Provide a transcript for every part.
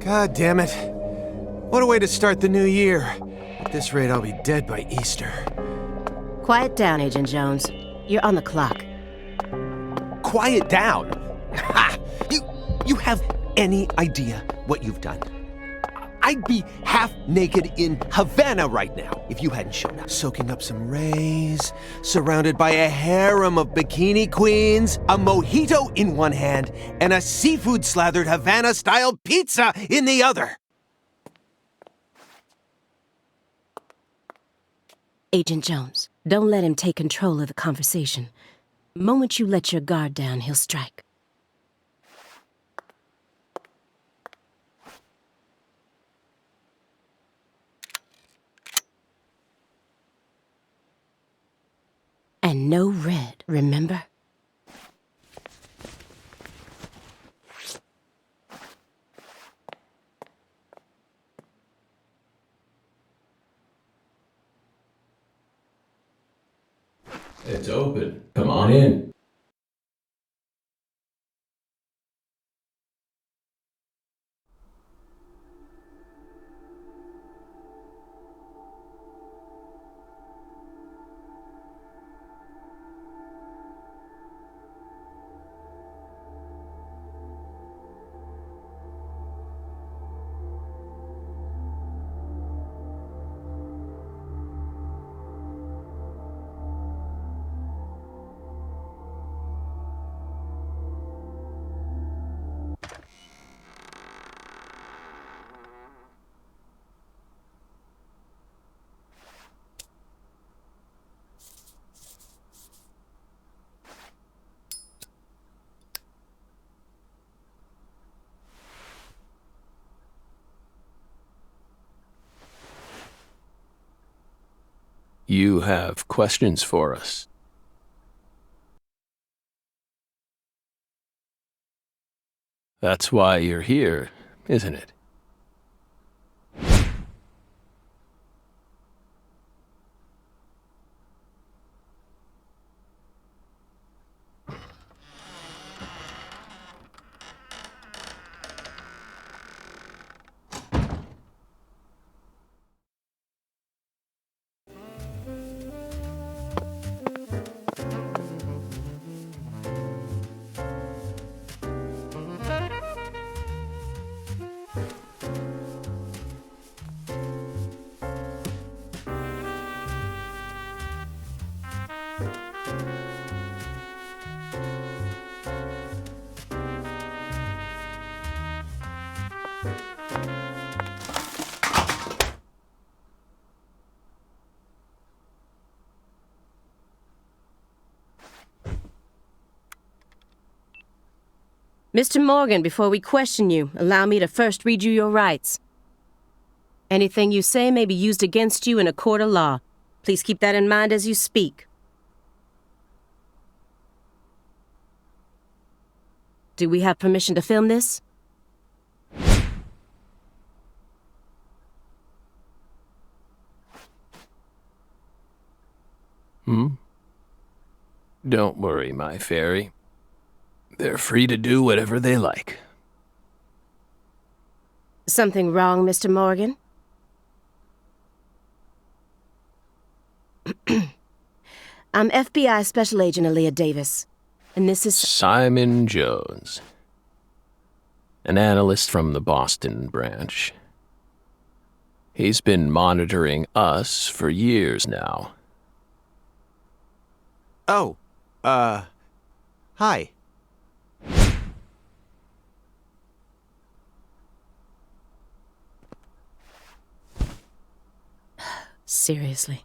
God damn it. What a way to start the new year. At this rate, I'll be dead by Easter. Quiet down, Agent Jones. You're on the clock. Quiet down? Ha! You have any idea what you've done? I'd be half naked in Havana right now if you hadn't shown up. Soaking up some rays, surrounded by a harem of bikini queens, a mojito in one hand, and a seafood-slathered Havana-style pizza in the other. Agent Jones, don't let him take control of the conversation. The moment you let your guard down, he'll strike. And no red, remember? It's open. Come on in. You have questions for us. That's why you're here, isn't it? Mr. Morgan, before we question you, allow me to first read you your rights. Anything you say may be used against you in a court of law. Please keep that in mind as you speak. Do we have permission to film this? Don't worry, my fairy. They're free to do whatever they like. Something wrong, Mr. Morgan? I'm FBI Special Agent Aaliyah Davis, and this is... Simon Jones. An analyst from the Boston branch. He's been monitoring us for years now. Oh, hi. Seriously.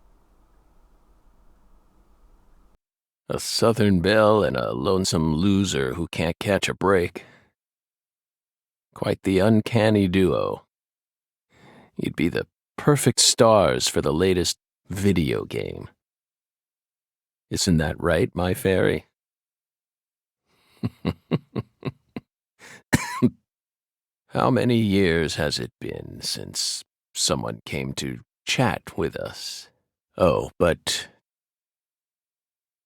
A Southern belle and a lonesome loser who can't catch a break. Quite the uncanny duo. You'd be the perfect stars for the latest video game. Isn't that right, my fairy? How many years has it been since someone came to chat with us? Oh, but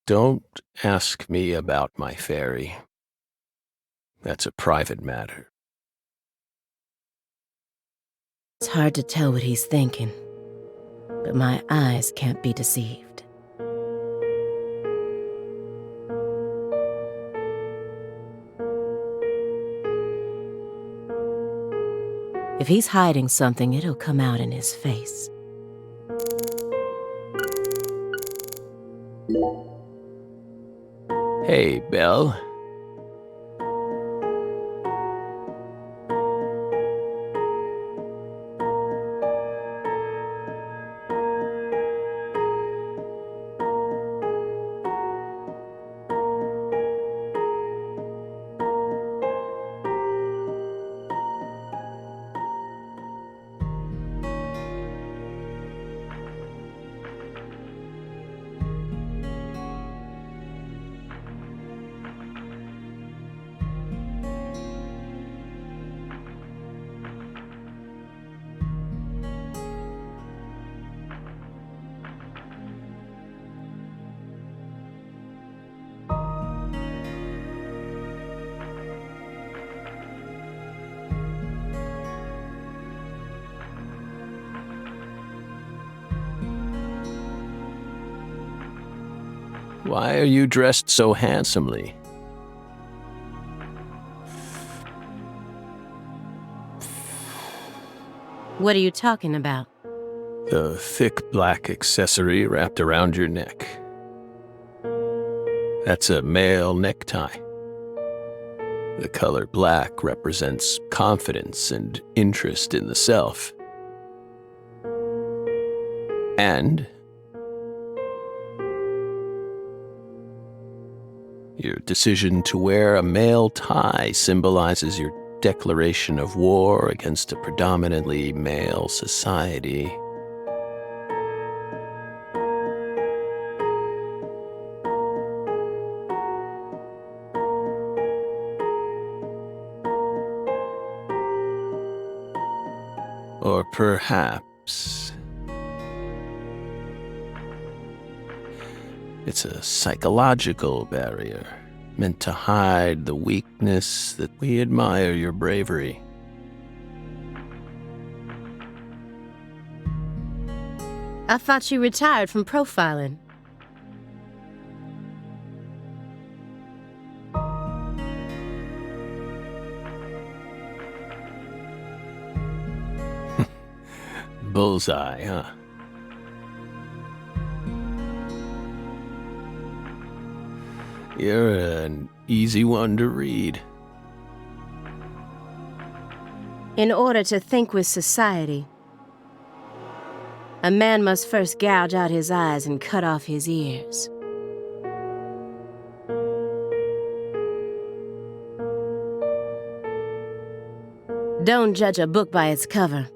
don't ask me about my fairy. That's a private matter. It's hard to tell what he's thinking, but my eyes can't be deceived. If he's hiding something, it'll come out in his face. Hey, Belle. Why are you dressed so handsomely? What are you talking about? The thick black accessory wrapped around your neck. That's a male necktie. The color black represents confidence and interest in the self. And your decision to wear a male tie symbolizes your declaration of war against a predominantly male society. Or perhaps it's a psychological barrier meant to hide the weakness that we admire your bravery. I thought you retired from profiling. Bullseye, huh? You're an easy one to read. In order to think with society, a man must first gouge out his eyes and cut off his ears. Don't judge a book by its cover.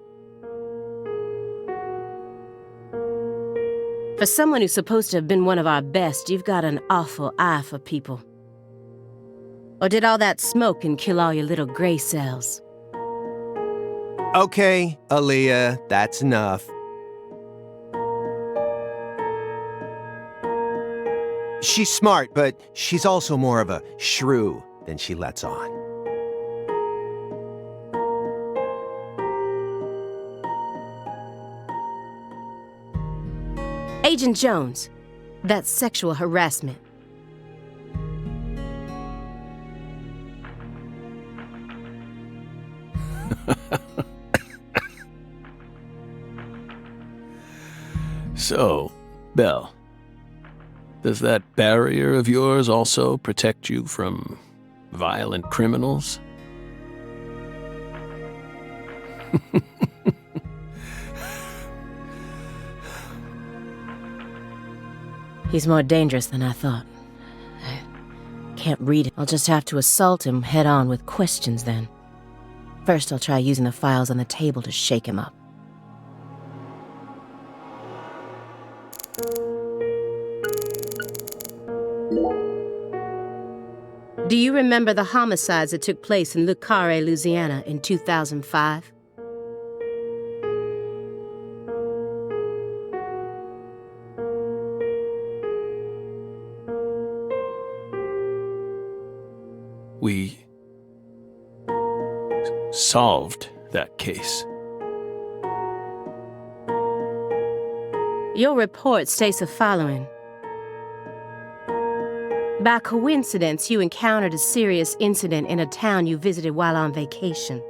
For someone who's supposed to have been one of our best, you've got an awful eye for people. Or did all that smoke and kill all your little gray cells? Okay, Aaliyah, that's enough. She's smart, but she's also more of a shrew than she lets on. Agent Jones, that's sexual harassment. So, Belle, does that barrier of yours also protect you from violent criminals? He's more dangerous than I thought. I can't read it. I'll just have to assault him head-on with questions then. First, I'll try using the files on the table to shake him up. Do you remember the homicides that took place in Le Carré, Louisiana in 2005? We solved that case. Your report states the following. By coincidence, you encountered a serious incident in a town you visited while on vacation.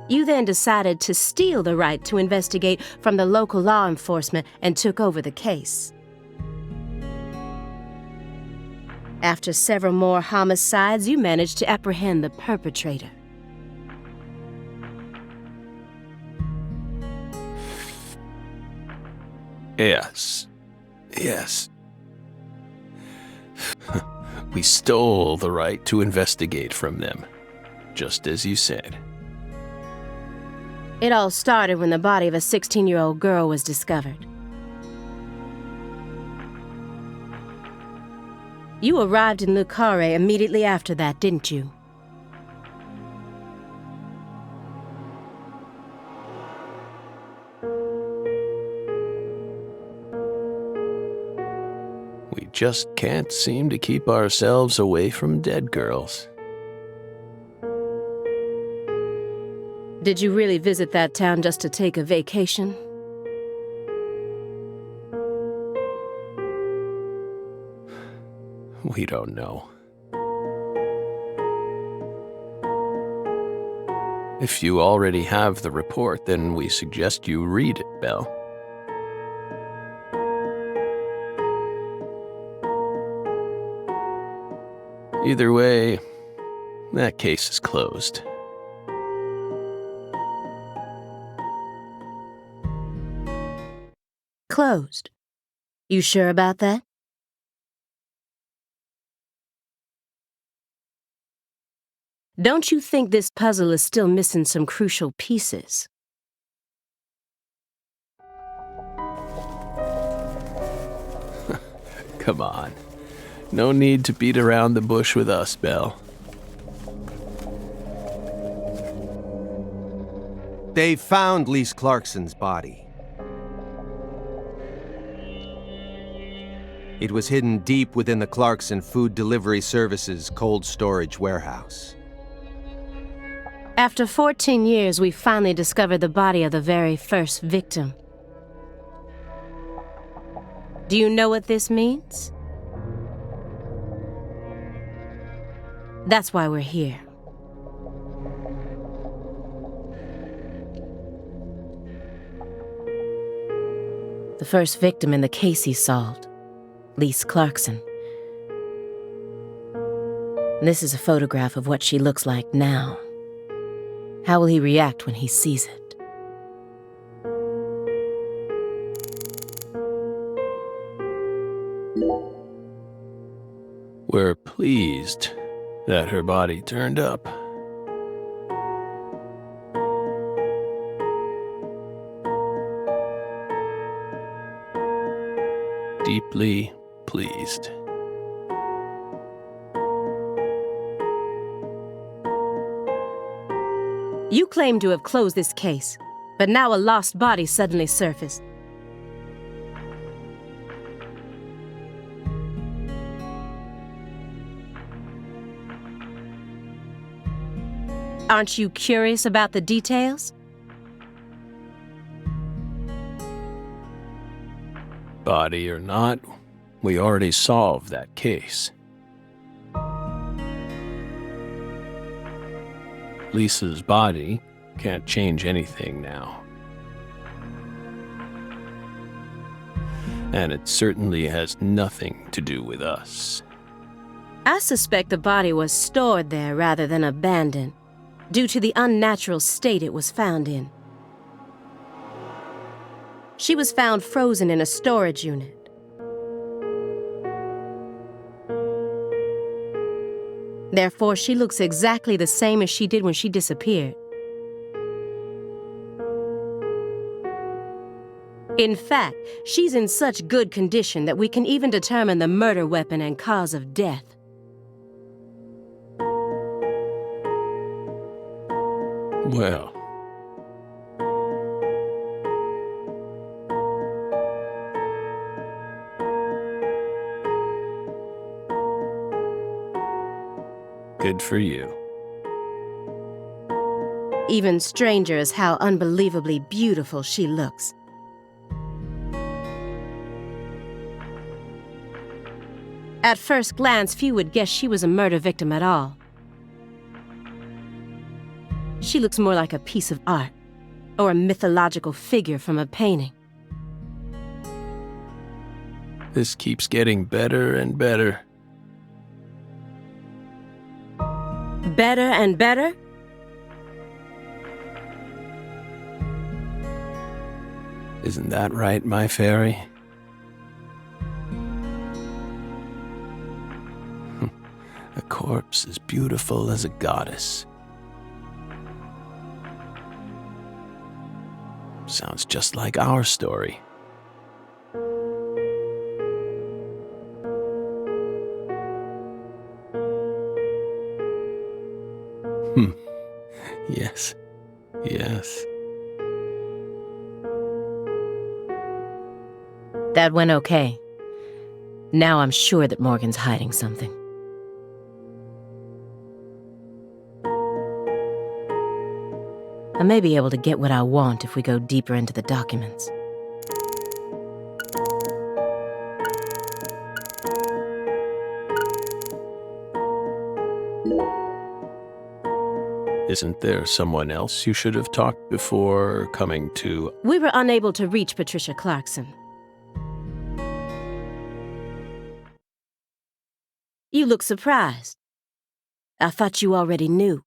You then decided to steal the right to investigate from the local law enforcement and took over the case. After several more homicides, you managed to apprehend the perpetrator. Yes. Yes. We stole the right to investigate from them, just as you said. It all started when the body of a 16-year-old girl was discovered. You arrived in Le Carré immediately after that, didn't you? We just can't seem to keep ourselves away from dead girls. Did you really visit that town just to take a vacation? We don't know. If you already have the report, then we suggest you read it, Belle. Either way, that case is closed. Closed. You sure about that? Don't you think this puzzle is still missing some crucial pieces? Come on. No need to beat around the bush with us, Belle. They found Lise Clarkson's body. It was hidden deep within the Clarkson Food Delivery Services cold storage warehouse. After 14 years, we finally discovered the body of the very first victim. Do you know what this means? That's why we're here. The first victim in the case he solved, Lise Clarkson. This is a photograph of what she looks like now. How will he react when he sees it? We're pleased that her body turned up. Deeply pleased. You claim to have closed this case, but now a lost body suddenly surfaced. Aren't you curious about the details? Body or not, we already solved that case. Lisa's body can't change anything now. And it certainly has nothing to do with us. I suspect the body was stored there rather than abandoned, due to the unnatural state it was found in. She was found frozen in a storage unit. Therefore, she looks exactly the same as she did when she disappeared. In fact, she's in such good condition that we can even determine the murder weapon and cause of death. Well, good for you. Even stranger is how unbelievably beautiful she looks. At first glance, few would guess she was a murder victim at all. She looks more like a piece of art, or a mythological figure from a painting. This keeps getting better and better. Better and better? Isn't that right, my fairy? A corpse as beautiful as a goddess. Sounds just like our story. Yes. Yes. That went okay. Now I'm sure that Morgan's hiding something. I may be able to get what I want if we go deeper into the documents. Isn't there someone else you should have talked before coming to... We were unable to reach Patricia Clarkson. You look surprised. I thought you already knew.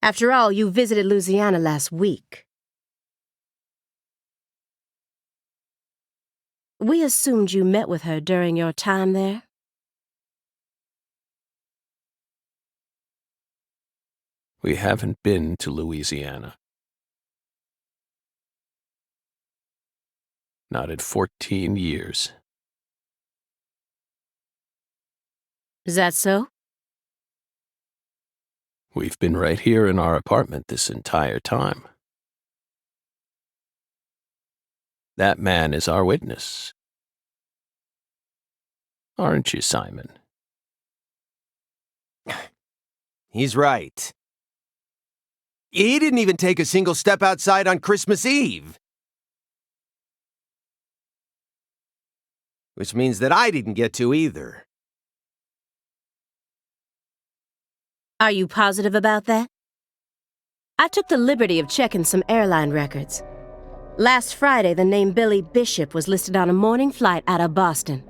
After all, you visited Louisiana last week. We assumed you met with her during your time there. We haven't been to Louisiana. Not in 14 years. Is that so? We've been right here in our apartment this entire time. That man is our witness. Aren't you, Simon? He's right. He didn't even take a single step outside on Christmas Eve. Which means that I didn't get to either. Are you positive about that? I took the liberty of checking some airline records. Last Friday, the name Billy Bishop was listed on a morning flight out of Boston.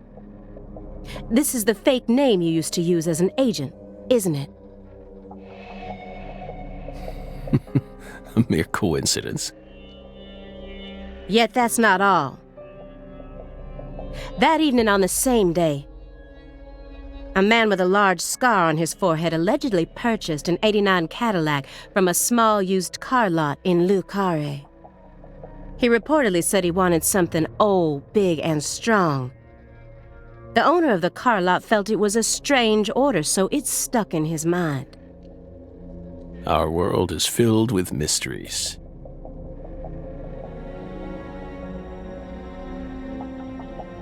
This is the fake name you used to use as an agent, isn't it? A mere coincidence. Yet that's not all. That evening on the same day, a man with a large scar on his forehead allegedly purchased an '89 Cadillac from a small used car lot in Le Carré. He reportedly said he wanted something old, big, and strong. The owner of the car lot felt it was a strange order, so it stuck in his mind. Our world is filled with mysteries.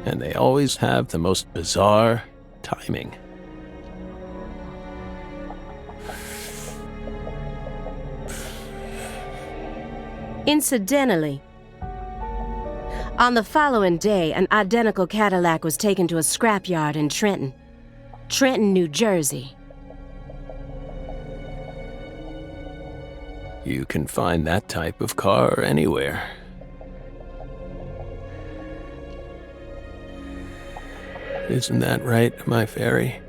And they always have the most bizarre timing. Incidentally, on the following day, an identical Cadillac was taken to a scrapyard in Trenton, New Jersey. You can find that type of car anywhere. Isn't that right, my fairy?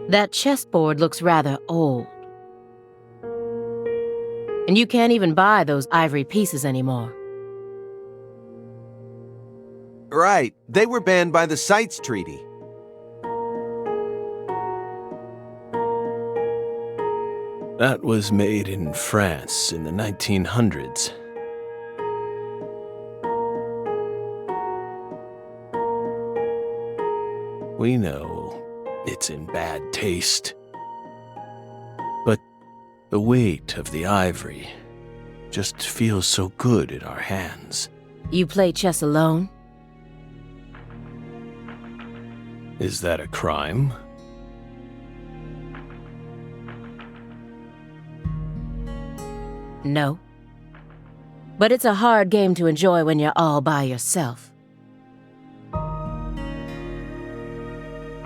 That chessboard looks rather old. And you can't even buy those ivory pieces anymore. Right. They were banned by the CITES Treaty. That was made in France in the 1900s. We know it's in bad taste. But the weight of the ivory just feels so good in our hands. You play chess alone? Is that a crime? No. But it's a hard game to enjoy when you're all by yourself.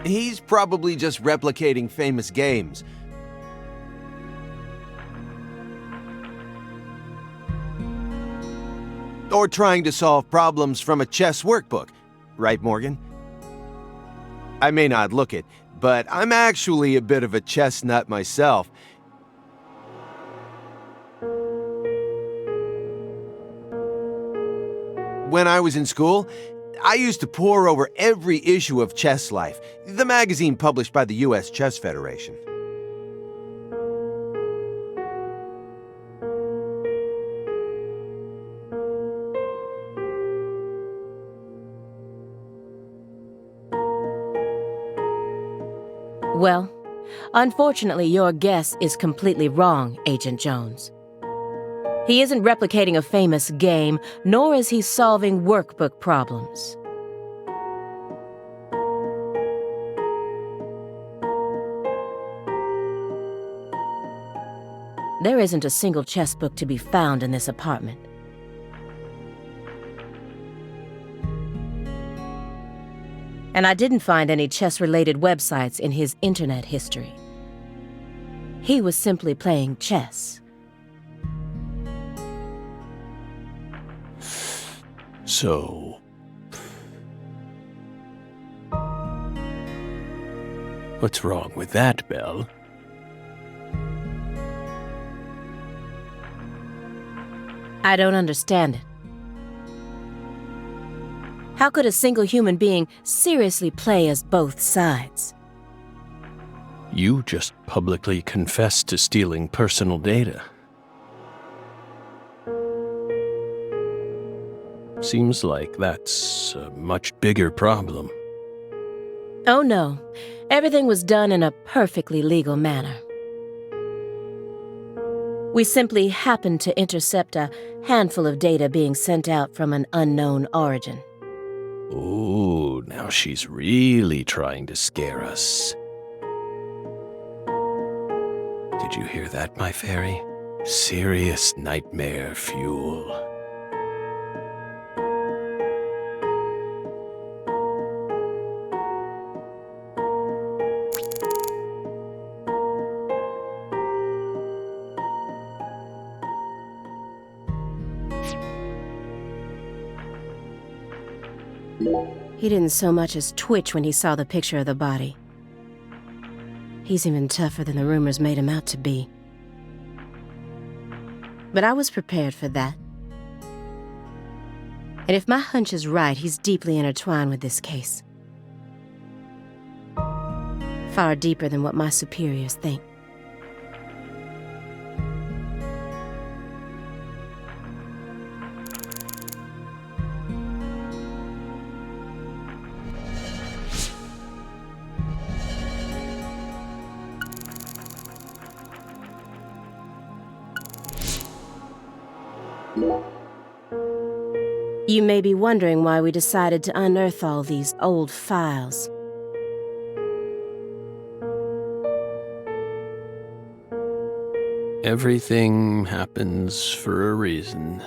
He's probably just replicating famous games. Or trying to solve problems from a chess workbook. Right, Morgan? I may not look it, but I'm actually a bit of a chess nut myself. When I was in school, I used to pore over every issue of Chess Life, the magazine published by the U.S. Chess Federation. Well, unfortunately, your guess is completely wrong, Agent Jones. He isn't replicating a famous game, nor is he solving workbook problems. There isn't a single chess book to be found in this apartment. And I didn't find any chess-related websites in his internet history. He was simply playing chess. So... what's wrong with that, Belle? I don't understand it. How could a single human being seriously play as both sides? You just publicly confessed to stealing personal data. Seems like that's a much bigger problem. Oh no, everything was done in a perfectly legal manner. We simply happened to intercept a handful of data being sent out from an unknown origin. Ooh, now she's really trying to scare us. Did you hear that, my fairy? Serious nightmare fuel. He didn't so much as twitch when he saw the picture of the body. He's even tougher than the rumors made him out to be. But I was prepared for that. And if my hunch is right, he's deeply intertwined with this case. Far deeper than what my superiors think. You may be wondering why we decided to unearth all these old files. Everything happens for a reason.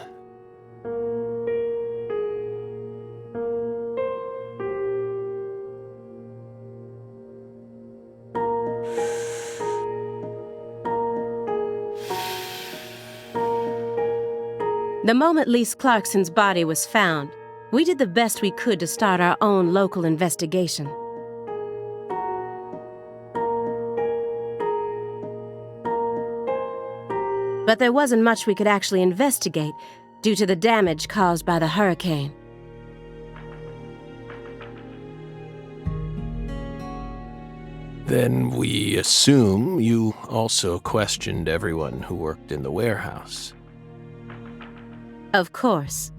The moment Lise Clarkson's body was found, we did the best we could to start our own local investigation. But there wasn't much we could actually investigate due to the damage caused by the hurricane. Then we assume you also questioned everyone who worked in the warehouse. Of course.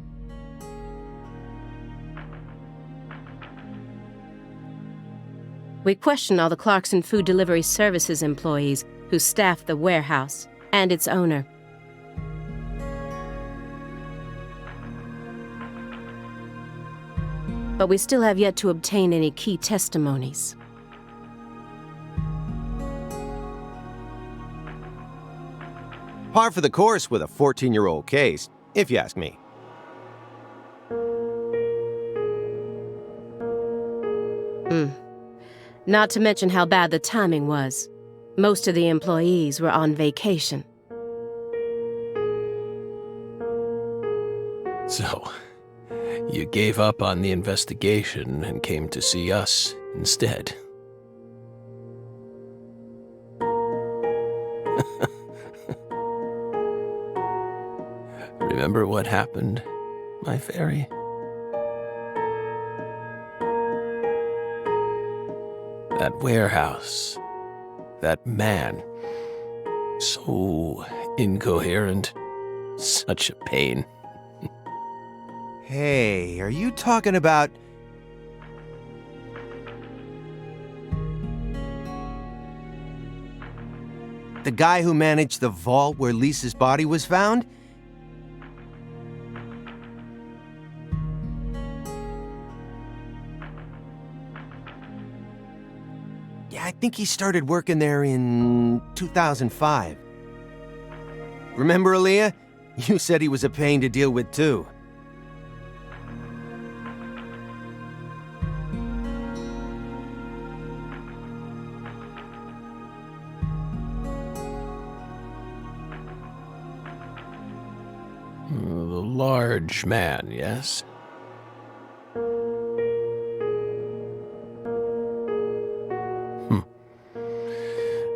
We questioned all the Clarkson Food Delivery Services employees who staffed the warehouse and its owner. But we still have yet to obtain any key testimonies. Par for the course with a 14-year-old case, if you ask me. Not to mention how bad the timing was. Most of the employees were on vacation. So, you gave up on the investigation and came to see us instead. Remember what happened, my fairy? That warehouse, that man, so incoherent, such a pain. Hey, are you talking about... the guy who managed the vault where Lisa's body was found? Yeah, I think he started working there in 2005. Remember, Aaliyah? You said he was a pain to deal with, too. The large man, yes?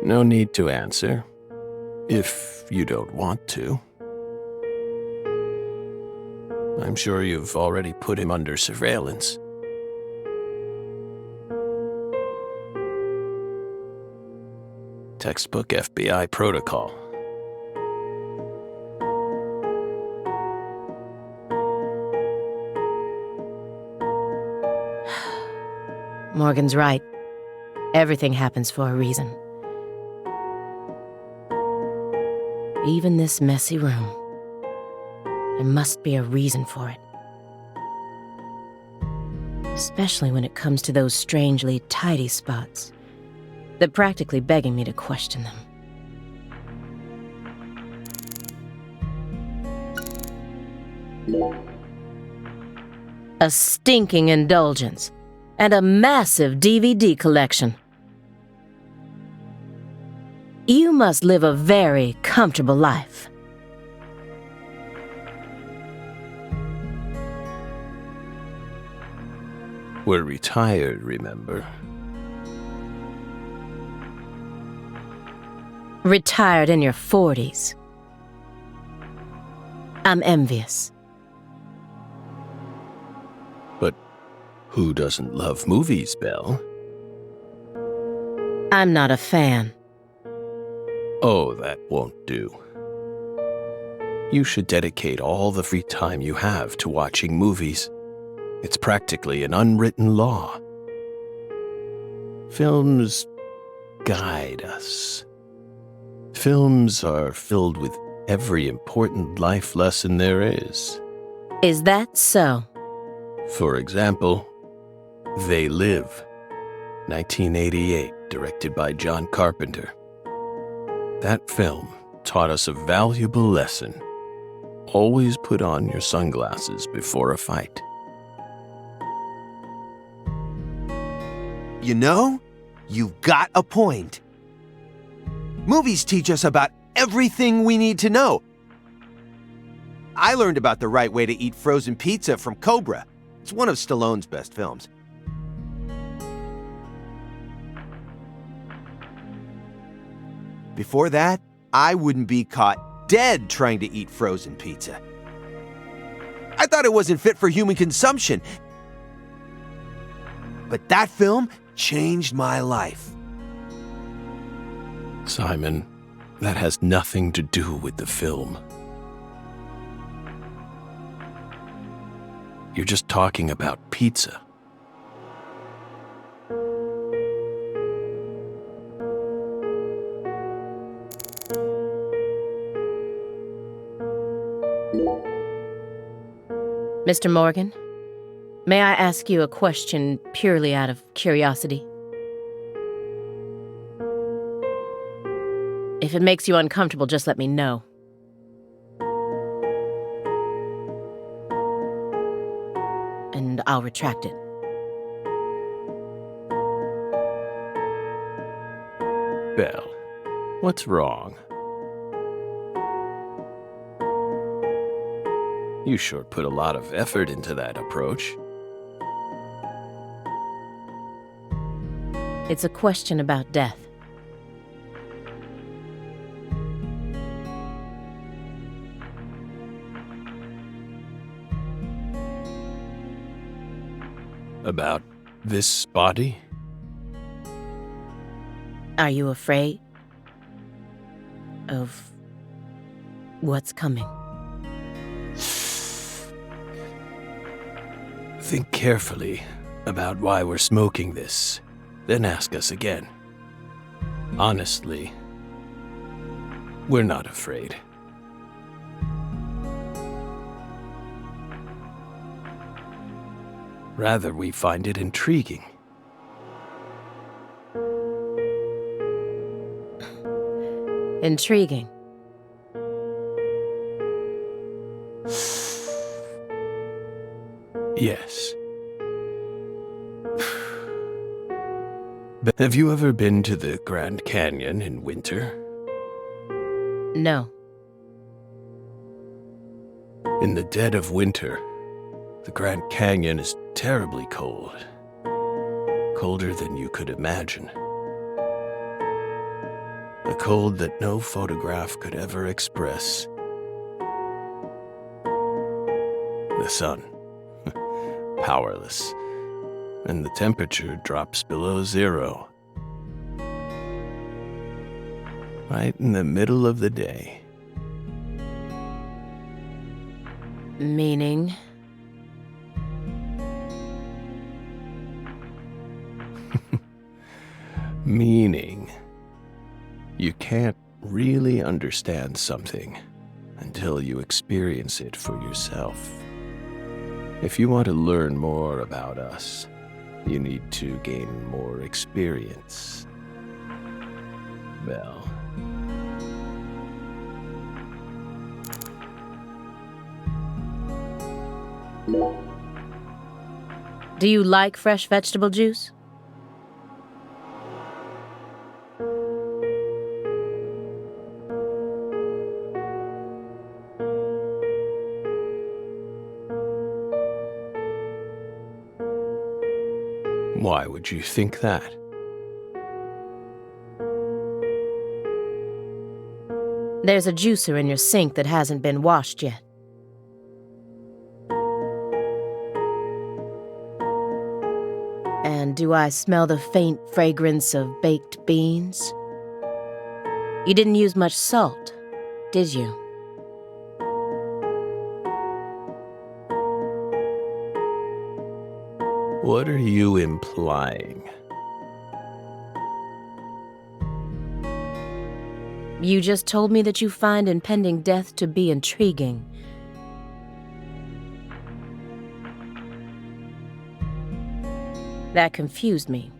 No need to answer, if you don't want to. I'm sure you've already put him under surveillance. Textbook FBI protocol. Morgan's right. Everything happens for a reason. Even this messy room. There must be a reason for it. Especially when it comes to those strangely tidy spots. They're practically begging me to question them. A stinking indulgence. And a massive DVD collection. You must live a very comfortable life. We're retired, remember? Retired in your 40s. I'm envious. But who doesn't love movies, Belle? I'm not a fan. Oh, that won't do. You should dedicate all the free time you have to watching movies. It's practically an unwritten law. Films guide us. Films are filled with every important life lesson there is. Is that so? For example, They Live, 1988, directed by John Carpenter. That film taught us a valuable lesson. Always put on your sunglasses before a fight. You know, you've got a point. Movies teach us about everything we need to know. I learned about the right way to eat frozen pizza from Cobra. It's one of Stallone's best films. Before that, I wouldn't be caught dead trying to eat frozen pizza. I thought it wasn't fit for human consumption. But that film changed my life. Simon, that has nothing to do with the film. You're just talking about pizza. Mr. Morgan, may I ask you a question purely out of curiosity? If it makes you uncomfortable, just let me know. And I'll retract it. Belle, what's wrong? You sure put a lot of effort into that approach. It's a question about death. About this body? Are you afraid of what's coming? Think carefully about why we're smoking this, then ask us again. Honestly, we're not afraid. Rather, we find it intriguing. Intriguing. Yes. But have you ever been to the Grand Canyon in winter? No. In the dead of winter, the Grand Canyon is terribly cold. Colder than you could imagine. A cold that no photograph could ever express. The sun, powerless, and the temperature drops below zero. Right in the middle of the day. Meaning? Meaning, you can't really understand something until you experience it for yourself. If you want to learn more about us, you need to gain more experience. Belle. Do you like fresh vegetable juice? Why would you think that? There's a juicer in your sink that hasn't been washed yet. And do I smell the faint fragrance of baked beans? You didn't use much salt, did you? What are you implying? You just told me that you find impending death to be intriguing. That confused me.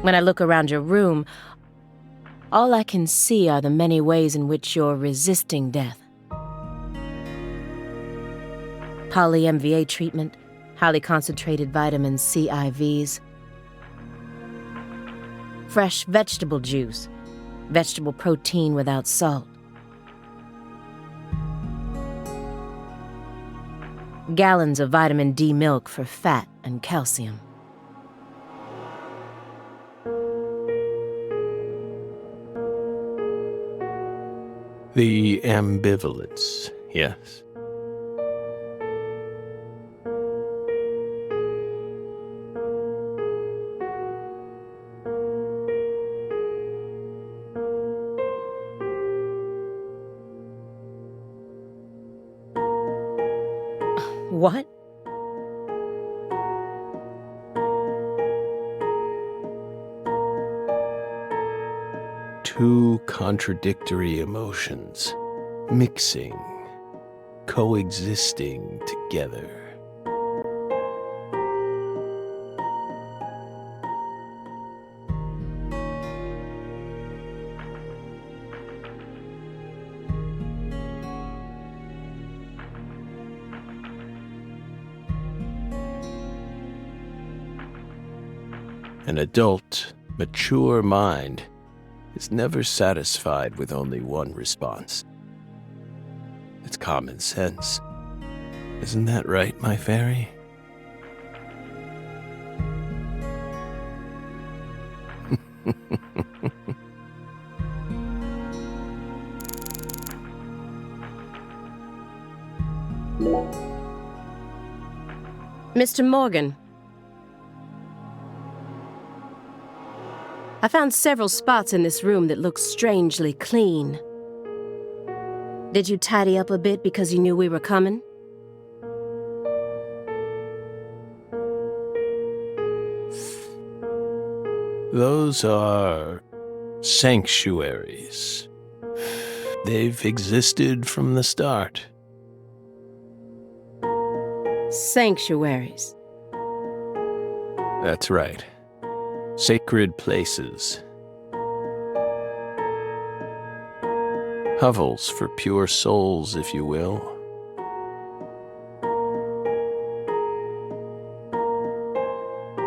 When I look around your room, all I can see are the many ways in which you're resisting death. Poly-MVA treatment, highly concentrated vitamin C IVs, fresh vegetable juice, vegetable protein without salt, gallons of vitamin D milk for fat and calcium. The ambivalence, yes. What? Two contradictory emotions, mixing, coexisting together. An adult, mature mind is never satisfied with only one response. It's common sense. Isn't that right, my fairy? Mr. Morgan, I found several spots in this room that look strangely clean. Did you tidy up a bit because you knew we were coming? Those are sanctuaries. They've existed from the start. Sanctuaries. That's right. Sacred places. Hovels for pure souls, if you will.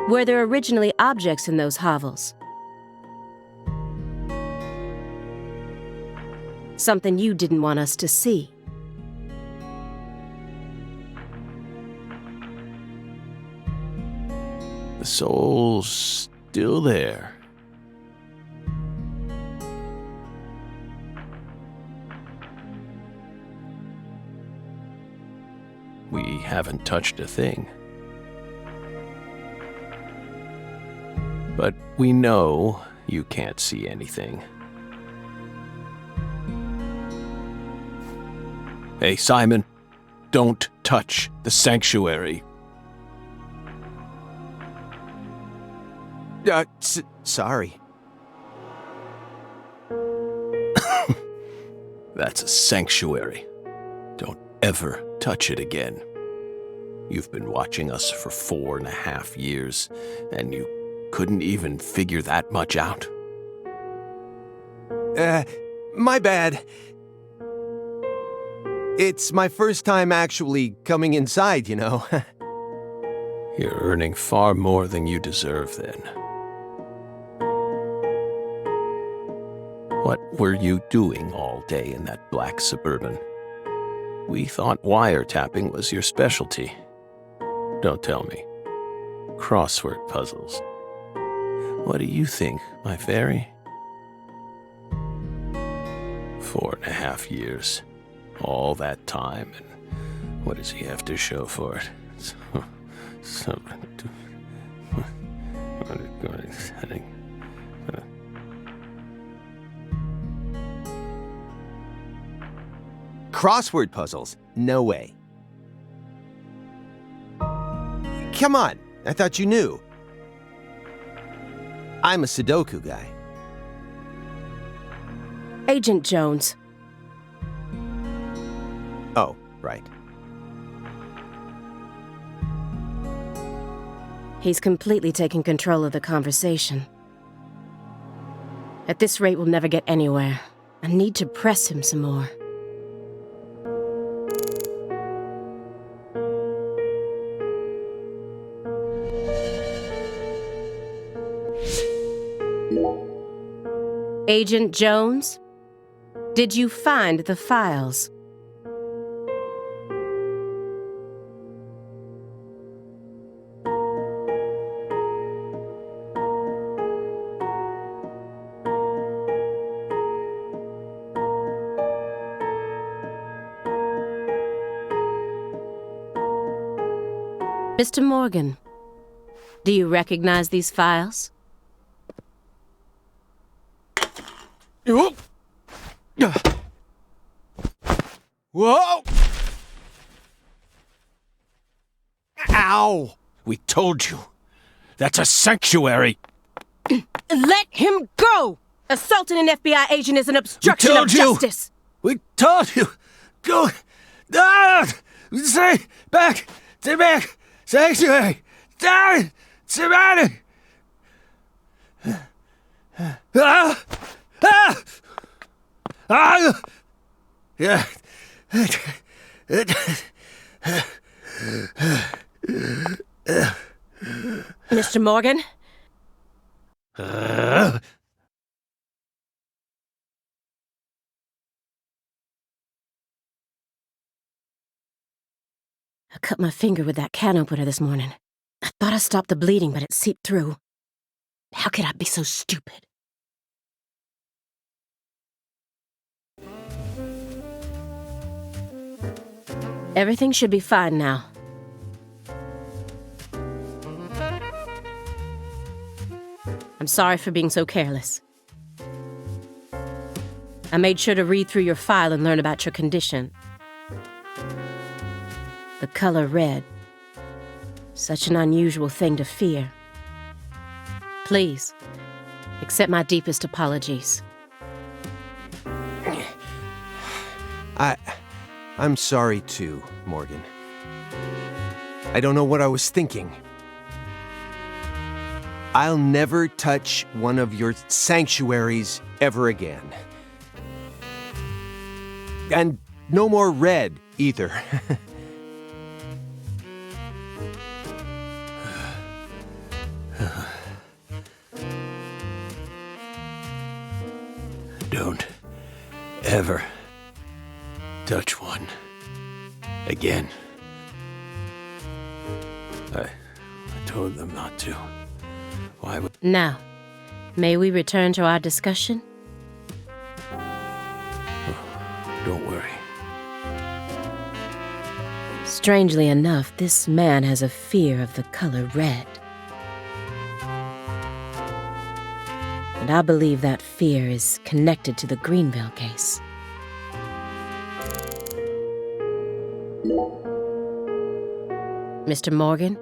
Were there originally objects in those hovels? Something you didn't want us to see? The soul's still there. We haven't touched a thing. But we know you can't see anything. Hey, Simon, don't touch the sanctuary. Sorry. That's a sanctuary. Don't ever touch it again. You've been watching us for 4.5 years, and you couldn't even figure that much out? My bad. It's my first time actually coming inside, you know. You're earning far more than you deserve, then. What were you doing all day in that black Suburban? We thought wiretapping was your specialty. Don't tell me. Crossword puzzles. What do you think, my fairy? 4.5 years. All that time, and what does he have to show for it? Crossword puzzles? No way. Come on, I thought you knew. I'm a Sudoku guy. Agent Jones. Oh, right. He's completely taken control of the conversation. At this rate, we'll never get anywhere. I need to press him some more. Agent Jones? Did you find the files? Mr. Morgan, do you recognize these files? Whoa! Ow! We told you. That's a sanctuary. Let him go! Assaulting an FBI agent is an obstruction of justice! We told you. Go. Ah! Stay back. Stay back. Sanctuary. Down. Surrounded. Ah! Ah! Ah! Yeah. Mr. Morgan? Ah! I cut my finger with that can opener this morning. I thought I stopped the bleeding, but it seeped through. How could I be so stupid? Everything should be fine now. I'm sorry for being so careless. I made sure to read through your file and learn about your condition. The color red. Such an unusual thing to fear. Please, accept my deepest apologies. I'm sorry too, Morgan. I don't know what I was thinking. I'll never touch one of your sanctuaries ever again. And no more red, either. Don't ever touch one again. I told them not to. Why would... Now, may we return to our discussion? Don't worry. Strangely enough, this man has a fear of the color red. And I believe that fear is connected to the Greenville case. Mr. Morgan?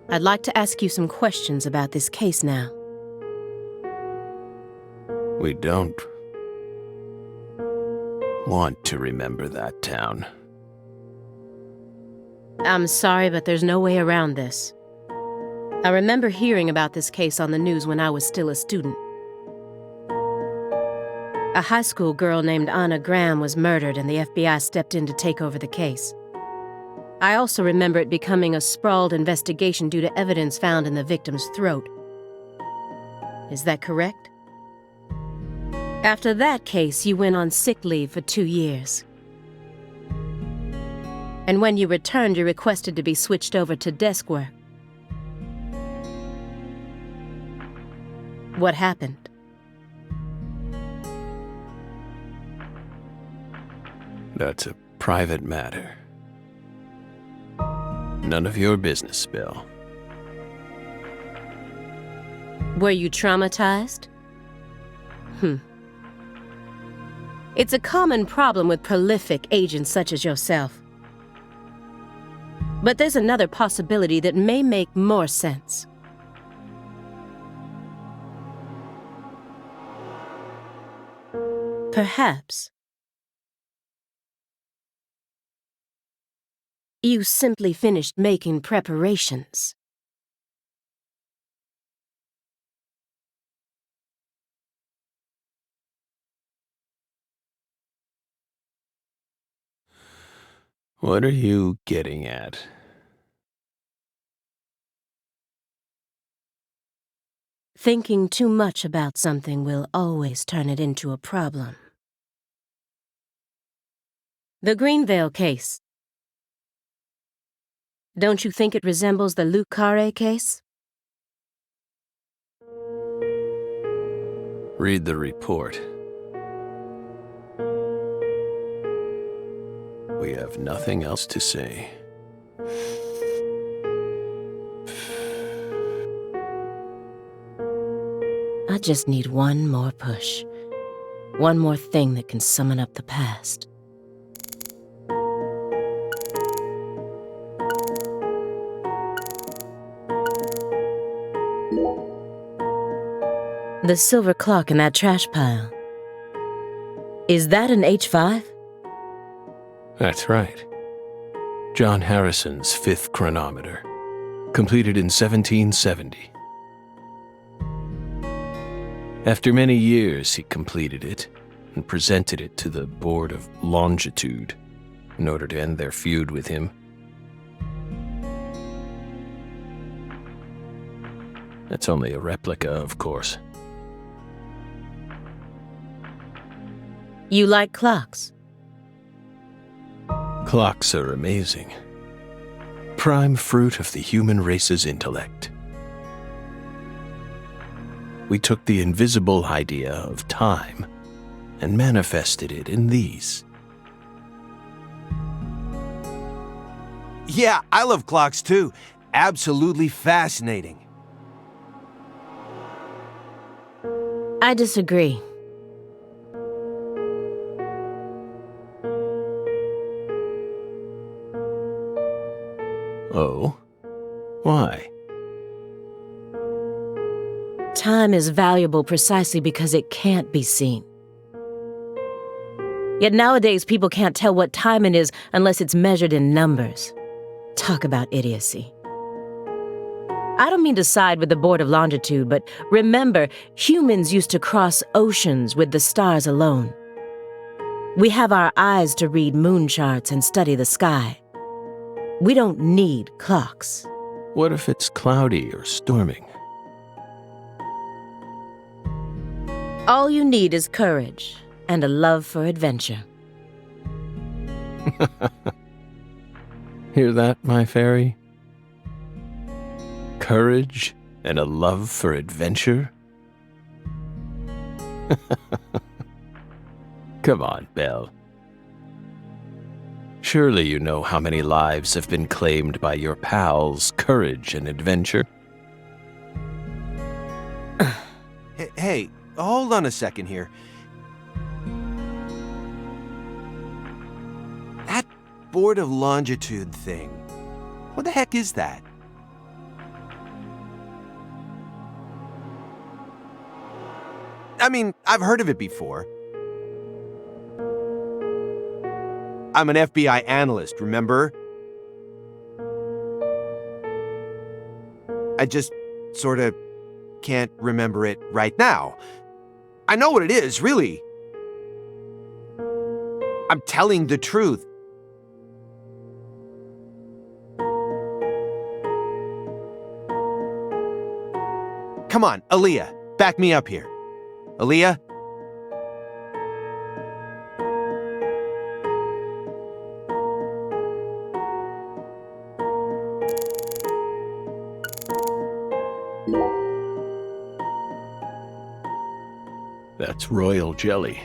I'd like to ask you some questions about this case now. We don't want to remember that town. I'm sorry, but there's no way around this. I remember hearing about this case on the news when I was still a student. A high school girl named Anna Graham was murdered and the FBI stepped in to take over the case. I also remember it becoming a sprawled investigation due to evidence found in the victim's throat. Is that correct? After that case, you went on sick leave for 2 years. And when you returned, you requested to be switched over to desk work. What happened? That's a private matter. None of your business, Bill. Were you traumatized? It's a common problem with prolific agents such as yourself. But there's another possibility that may make more sense. Perhaps you simply finished making preparations. What are you getting at? Thinking too much about something will always turn it into a problem. The Greenvale case. Don't you think it resembles the Luke Carre case? Read the report. We have nothing else to say. I just need one more push. One more thing that can summon up the past. The silver clock in that trash pile. Is that an H5? That's right. John Harrison's 5th chronometer, completed in 1770. After many years, he completed it and presented it to the Board of Longitude in order to end their feud with him. That's only a replica, of course. You like clocks? Clocks are amazing. Prime fruit of the human race's intellect. We took the invisible idea of time and manifested it in these. Yeah, I love clocks too. Absolutely fascinating. I disagree. Oh? Why? Time is valuable precisely because it can't be seen. Yet nowadays, people can't tell what time it is unless it's measured in numbers. Talk about idiocy. I don't mean to side with the Board of Longitude, but remember, humans used to cross oceans with the stars alone. We have our eyes to read moon charts and study the sky. We don't need clocks. What if it's cloudy or storming? All you need is courage and a love for adventure. Hear that, my fairy? Courage and a love for adventure? Come on, Belle. Surely you know how many lives have been claimed by your pals' courage and adventure. Hey, hold on a second here. That Board of Longitude thing. What the heck is that? I mean, I've heard of it before. I'm an FBI analyst, remember? I just sort of can't remember it right now. I know what it is, really. I'm telling the truth. Come on, Aaliyah, back me up here. Aaliyah? That's royal jelly.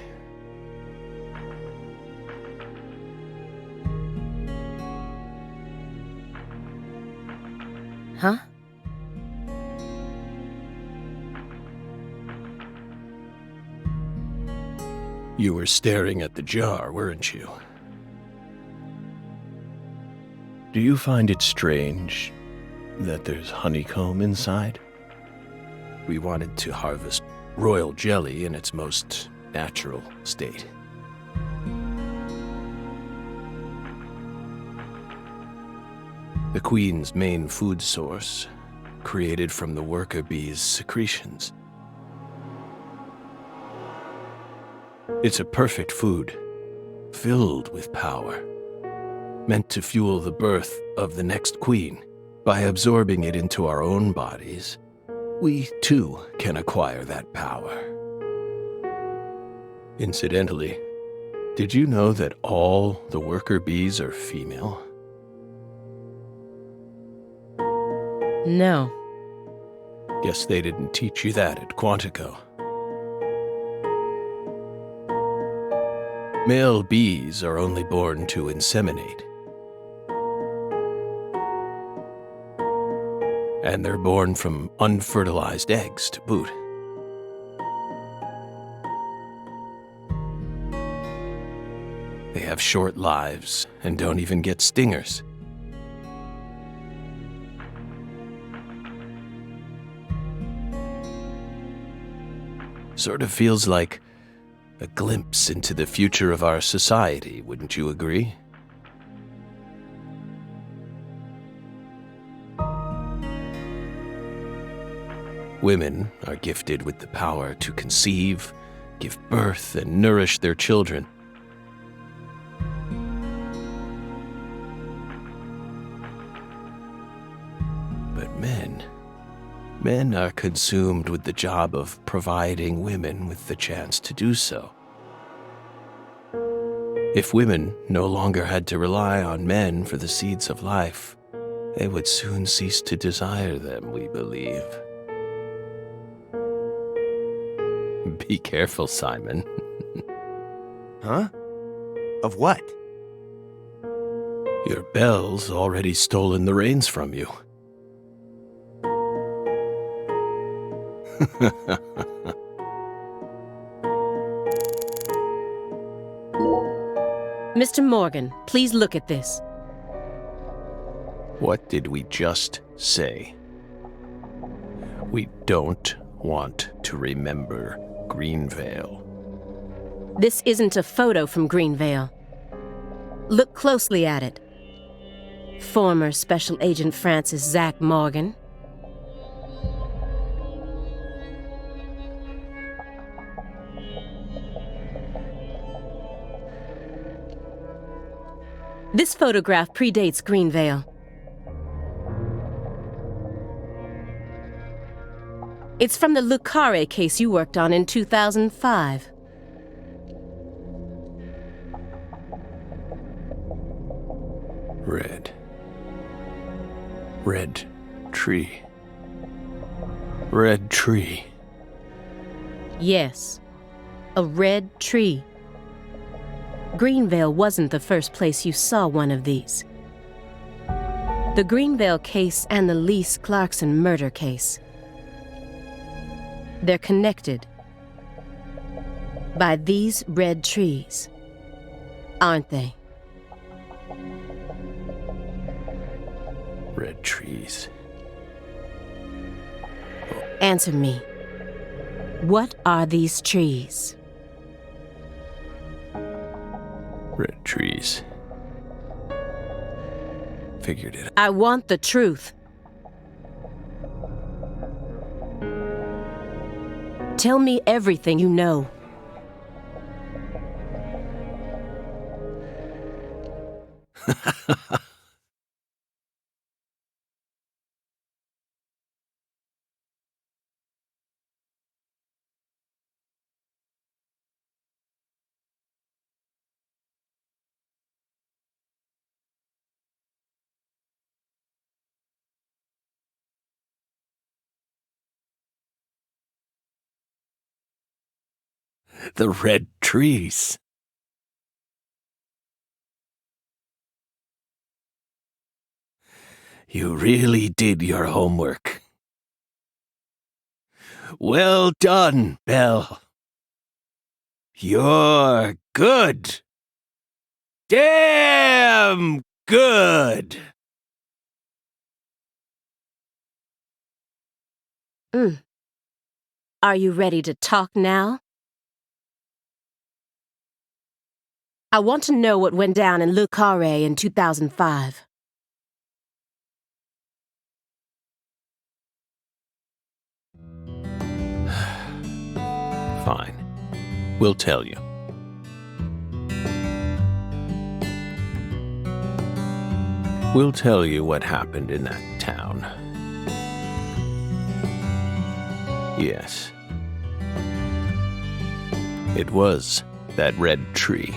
Huh? You were staring at the jar, weren't you? Do you find it strange that there's honeycomb inside? We wanted to harvest royal jelly in its most natural state. The queen's main food source, created from the worker bee's secretions. It's a perfect food, filled with power, meant to fuel the birth of the next queen. By absorbing it into our own bodies, we too can acquire that power. Incidentally, did you know that all the worker bees are female? No. Guess they didn't teach you that at Quantico. Male bees are only born to inseminate. And they're born from unfertilized eggs to boot. They have short lives and don't even get stingers. Sort of feels like a glimpse into the future of our society, wouldn't you agree? Women are gifted with the power to conceive, give birth, and nourish their children. But men are consumed with the job of providing women with the chance to do so. If women no longer had to rely on men for the seeds of life, they would soon cease to desire them, we believe. Be careful, Simon. Huh? Of what? Your Belle's already stolen the reins from you. Mr. Morgan, please look at this. What did we just say? We don't want to remember Greenvale. This isn't a photo from Greenvale. Look closely at it. Former Special Agent Francis Zach Morgan. This photograph predates Greenvale. It's from the Lucare case you worked on in 2005. Red tree. Red tree. Yes, a red tree. Greenvale wasn't the first place you saw one of these. The Greenvale case and the Lise Clarkson murder case. They're connected by these red trees, aren't they? Red trees. Answer me. What are these trees? Red trees. Figured it out. I want the truth. Tell me everything you know. The red trees. You really did your homework. Well done, Belle. You're good. Damn good. Are you ready to talk now? I want to know what went down in Le Carré in 2005. Fine. We'll tell you. We'll tell you what happened in that town. Yes. It was that red tree.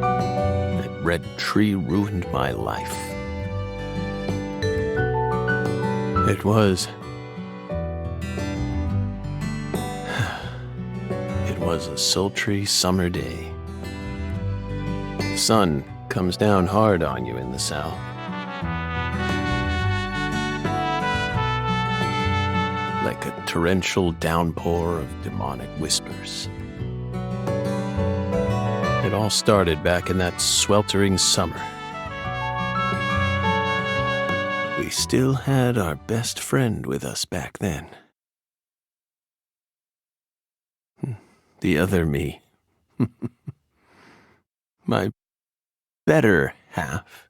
That red tree ruined my life. It was a sultry summer day. The sun comes down hard on you in the south. Like a torrential downpour of demonic whispers. It all started back in that sweltering summer. We still had our best friend with us back then. The other me. My better half.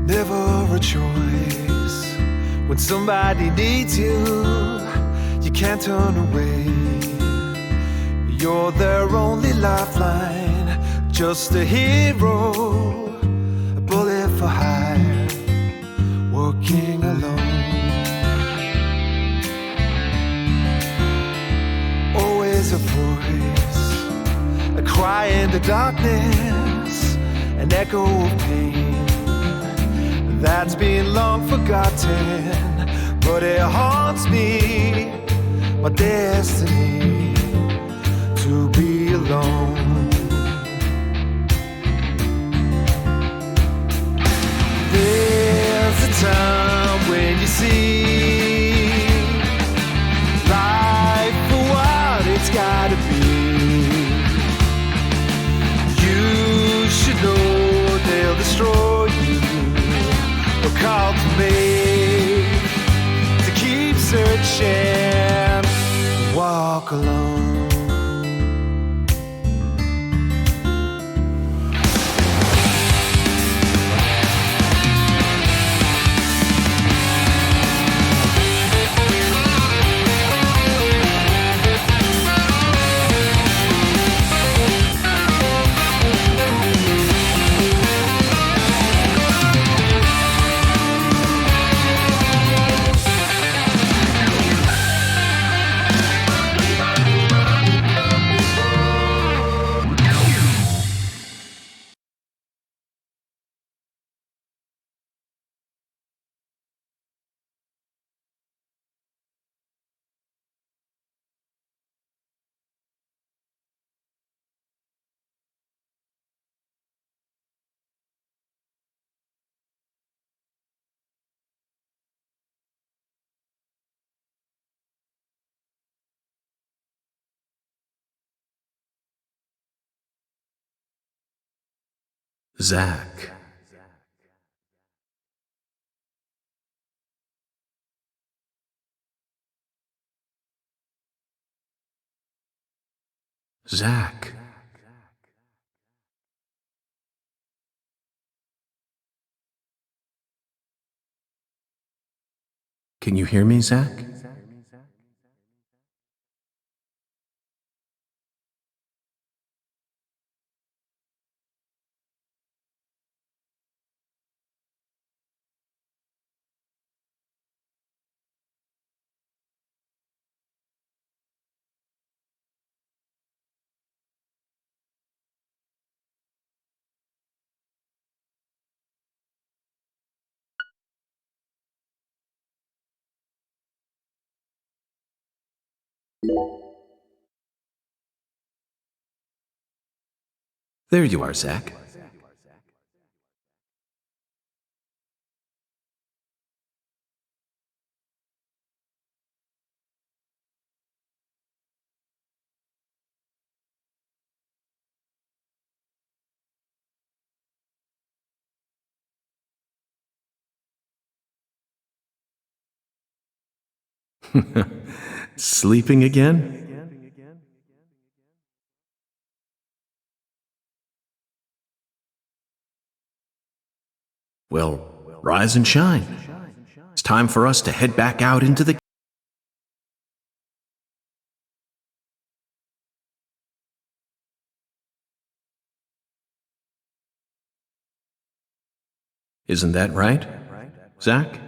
Never a choice. When somebody needs you, you can't turn away. You're their only lifeline, just a hero, a bullet for hire, working alone. Always a voice, a cry in the darkness, an echo of pain that's been long forgotten, but it haunts me, my destiny, to be alone. There's a time when you see life for what it's gotta be. You should know they'll destroy you. Call to me to keep searching, walk alone. Zach. Zach. Can you hear me, Zach? There you are, Zach. Sleeping again? Well, rise and shine. It's time for us to head back out into the... Isn't that right, Zach?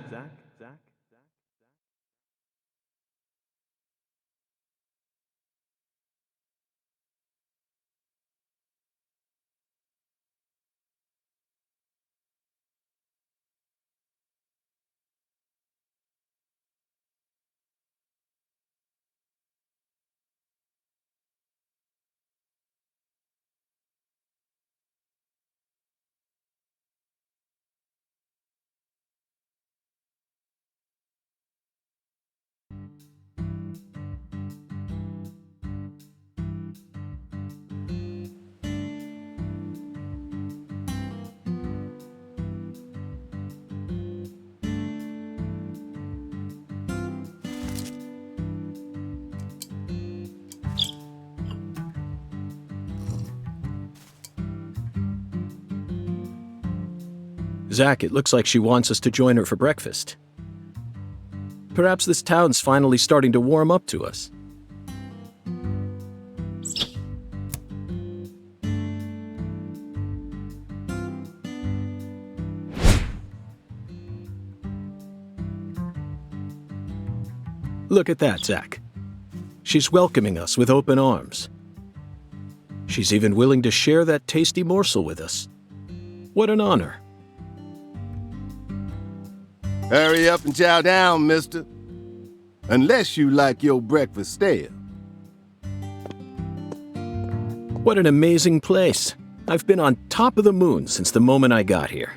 Zach, it looks like she wants us to join her for breakfast. Perhaps this town's finally starting to warm up to us. Look at that, Zach. She's welcoming us with open arms. She's even willing to share that tasty morsel with us. What an honor. Hurry up and chow down, mister. Unless you like your breakfast stale. What an amazing place. I've been on top of the moon since the moment I got here.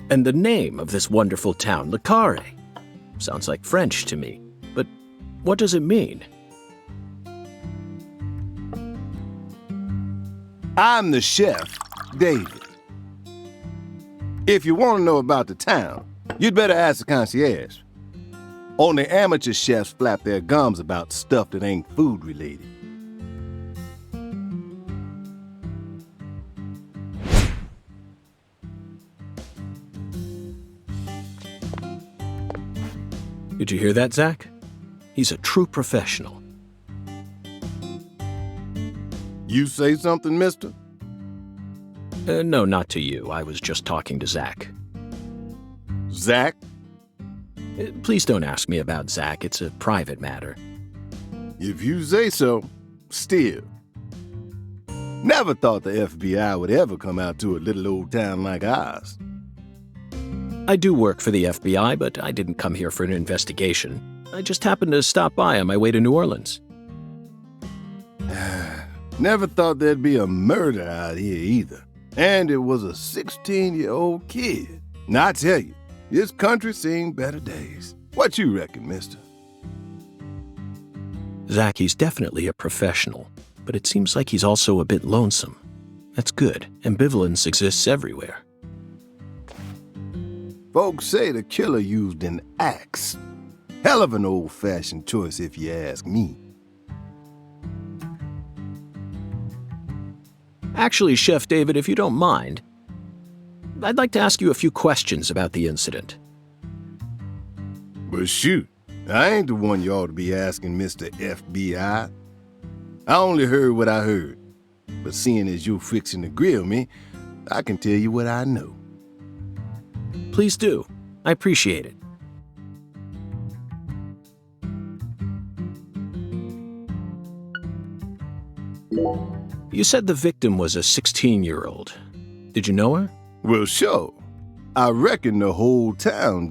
And the name of this wonderful town, Le Carré, sounds like French to me. But what does it mean? I'm the chef, David. If you want to know about the town, you'd better ask the concierge. Only amateur chefs flap their gums about stuff that ain't food related. Did you hear that, Zach? He's a true professional. You say something, mister? No, not to you. I was just talking to Zach. Zach? Please don't ask me about Zach. It's a private matter. If you say so, still. Never thought the FBI would ever come out to a little old town like ours. I do work for the FBI, but I didn't come here for an investigation. I just happened to stop by on my way to New Orleans. Never thought there'd be a murder out here either. And it was a 16-year-old kid. Now I tell you, this country's seen better days. What you reckon, mister? Zach, he's definitely a professional, but it seems like he's also a bit lonesome. That's good. Ambivalence exists everywhere. Folks say the killer used an axe. Hell of an old-fashioned choice if you ask me. Actually, Chef David, if you don't mind, I'd like to ask you a few questions about the incident. But shoot, I ain't the one you ought to be asking, Mr. FBI. I only heard what I heard. But seeing as you're fixing to grill me, I can tell you what I know. Please do. I appreciate it. You said the victim was a 16-year-old. Did you know her? Well, sure. I reckon the whole town